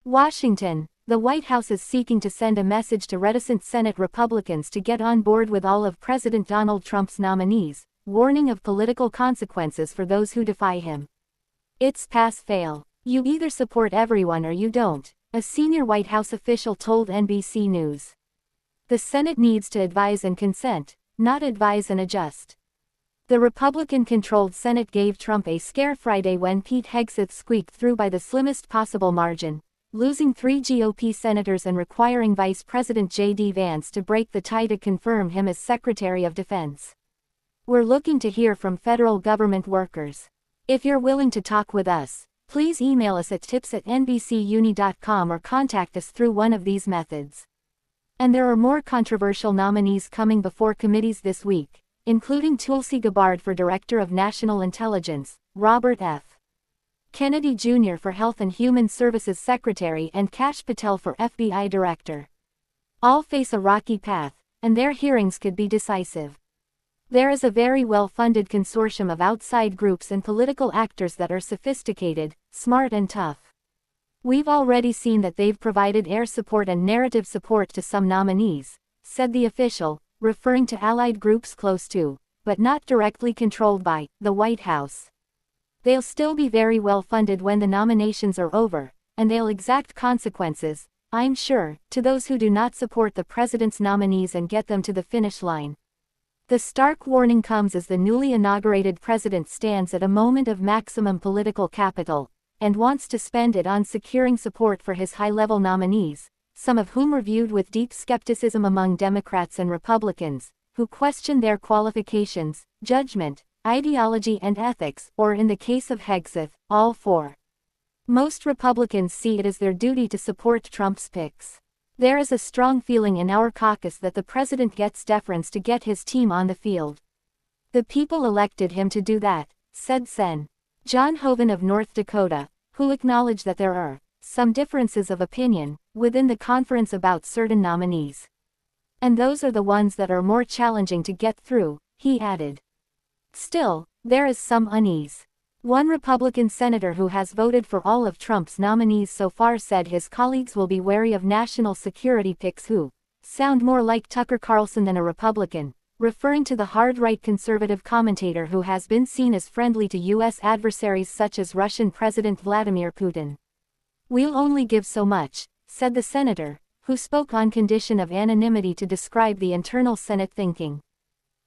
Washington. The White House is seeking to send a message to reticent Senate Republicans to get on board with all of President Donald Trump's nominees, warning of political consequences for those who defy him. It's pass-fail. You either support everyone or you don't, a senior White House official told NBC News. The Senate needs to advise and consent, not advise and adjust. The Republican-controlled Senate gave Trump a scare Friday when Pete Hegseth squeaked through by the slimmest possible margin, losing 3 GOP senators and requiring Vice President J.D. Vance to break the tie to confirm him as Secretary of Defense. We're looking to hear from federal government workers. If you're willing to talk with us, please email us at tips@nbcuni.com or contact us through one of these methods. And there are more controversial nominees coming before committees this week, including Tulsi Gabbard for Director of National Intelligence, Robert F. Kennedy Jr. for Health and Human Services Secretary and Kash Patel for FBI Director. All face a rocky path, and their hearings could be decisive. There is a very well-funded consortium of outside groups and political actors that are sophisticated, smart and tough. We've already seen that they've provided air support and narrative support to some nominees, said the official, referring to allied groups close to, but not directly controlled by, the White House. They'll still be very well funded when the nominations are over, and they'll exact consequences, I'm sure, to those who do not support the president's nominees and get them to the finish line. The stark warning comes as the newly inaugurated president stands at a moment of maximum political capital, and wants to spend it on securing support for his high-level nominees, some of whom are viewed with deep skepticism among Democrats and Republicans, who question their qualifications, judgment, ideology and ethics, or in the case of Hegseth, all four. Most Republicans see it as their duty to support Trump's picks. There is a strong feeling in our caucus that the president gets deference to get his team on the field. The people elected him to do that, said Sen. John Hoeven of North Dakota, who acknowledged that there are some differences of opinion within the conference about certain nominees. And those are the ones that are more challenging to get through, he added. Still, there is some unease. One Republican senator who has voted for all of Trump's nominees so far said his colleagues will be wary of national security picks who sound more like Tucker Carlson than a Republican, referring to the hard-right conservative commentator who has been seen as friendly to U.S. adversaries such as Russian President Vladimir Putin. We'll only give so much, said the senator, who spoke on condition of anonymity to describe the internal Senate thinking.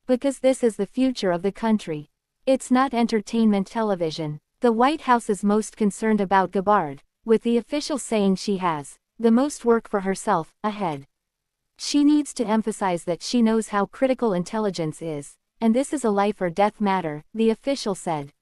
Because this is the future of the country. It's not entertainment television. The White House is most concerned about Gabbard, with the official saying she has the most work for herself ahead. She needs to emphasize that she knows how critical intelligence is, and this is a life or death matter, the official said.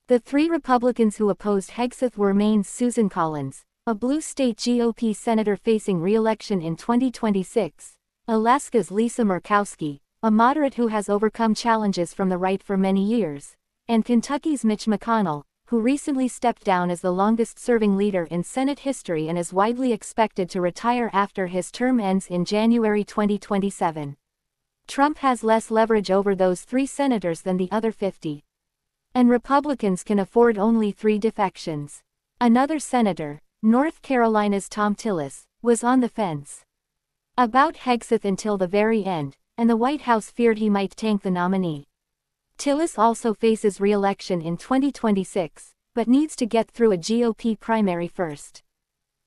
The 3 Republicans who opposed Hegseth were Maine's Susan Collins, a blue state GOP senator facing re-election in 2026, Alaska's Lisa Murkowski, a moderate who has overcome challenges from the right for many years, and Kentucky's Mitch McConnell, who recently stepped down as the longest-serving leader in Senate history and is widely expected to retire after his term ends in January 2027. Trump has less leverage over those 3 senators than the other 50. And Republicans can afford only 3 defections. Another senator, North Carolina's Thom Tillis, was on the fence about Hegseth until the very end, and the White House feared he might tank the nominee. Tillis also faces re-election in 2026, but needs to get through a GOP primary first.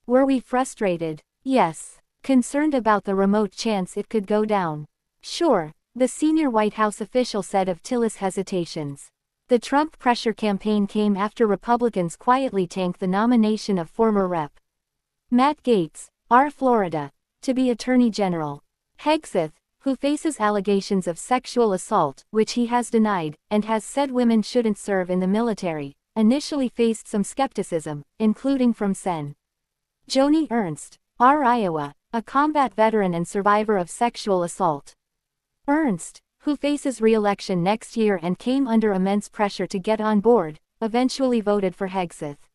Were we frustrated? Yes. Concerned about the remote chance it could go down? Sure, the senior White House official said of Tillis' hesitations. The Trump pressure campaign came after Republicans quietly tanked the nomination of former Rep. Matt Gaetz, R. Florida, to be Attorney General. Hegseth, who faces allegations of sexual assault, which he has denied, and has said women shouldn't serve in the military, initially faced some skepticism, including from Sen. Joni Ernst, R. Iowa, a combat veteran and survivor of sexual assault. Ernst, who faces re-election next year and came under immense pressure to get on board, eventually voted for Hegseth.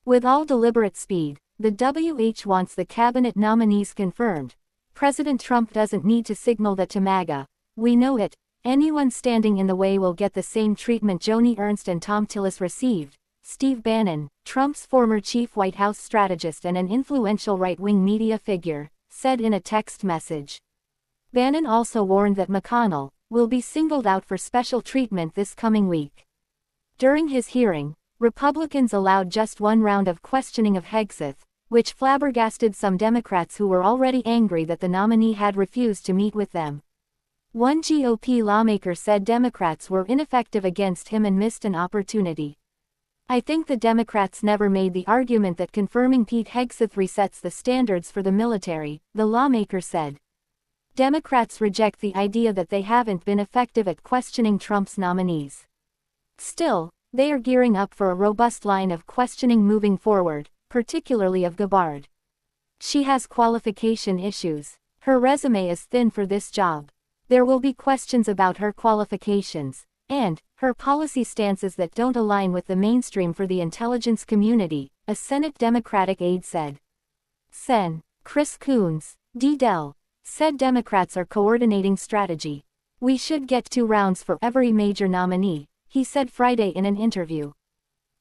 With all deliberate speed, the WH wants the cabinet nominees confirmed. President Trump doesn't need to signal that to MAGA. We know it. Anyone standing in the way will get the same treatment Joni Ernst and Thom Tillis received, Steve Bannon, Trump's former chief White House strategist and an influential right-wing media figure, said in a text message. Bannon also warned that McConnell will be singled out for special treatment this coming week. During his hearing, Republicans allowed just one round of questioning of Hegseth, which flabbergasted some Democrats who were already angry that the nominee had refused to meet with them. One GOP lawmaker said Democrats were ineffective against him and missed an opportunity. I think the Democrats never made the argument that confirming Pete Hegseth resets the standards for the military, the lawmaker said. Democrats reject the idea that they haven't been effective at questioning Trump's nominees. Still, they are gearing up for a robust line of questioning moving forward, particularly of Gabbard. She has qualification issues. Her resume is thin for this job. There will be questions about her qualifications, and her policy stances that don't align with the mainstream for the intelligence community, a Senate Democratic aide said. Sen. Chris Coons, D-Del, said Democrats are coordinating strategy. We should get 2 rounds for every major nominee, he said Friday in an interview.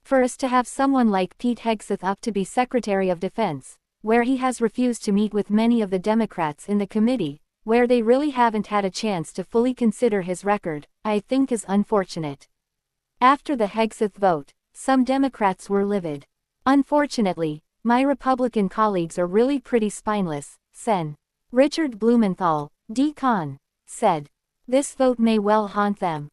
For us to have someone like Pete Hegseth up to be Secretary of Defense, where he has refused to meet with many of the Democrats in the committee, where they really haven't had a chance to fully consider his record, I think is unfortunate. After the Hegseth vote, some Democrats were livid. Unfortunately, my Republican colleagues are really pretty spineless, Sen. Richard Blumenthal, D-Con, said. This vote may well haunt them.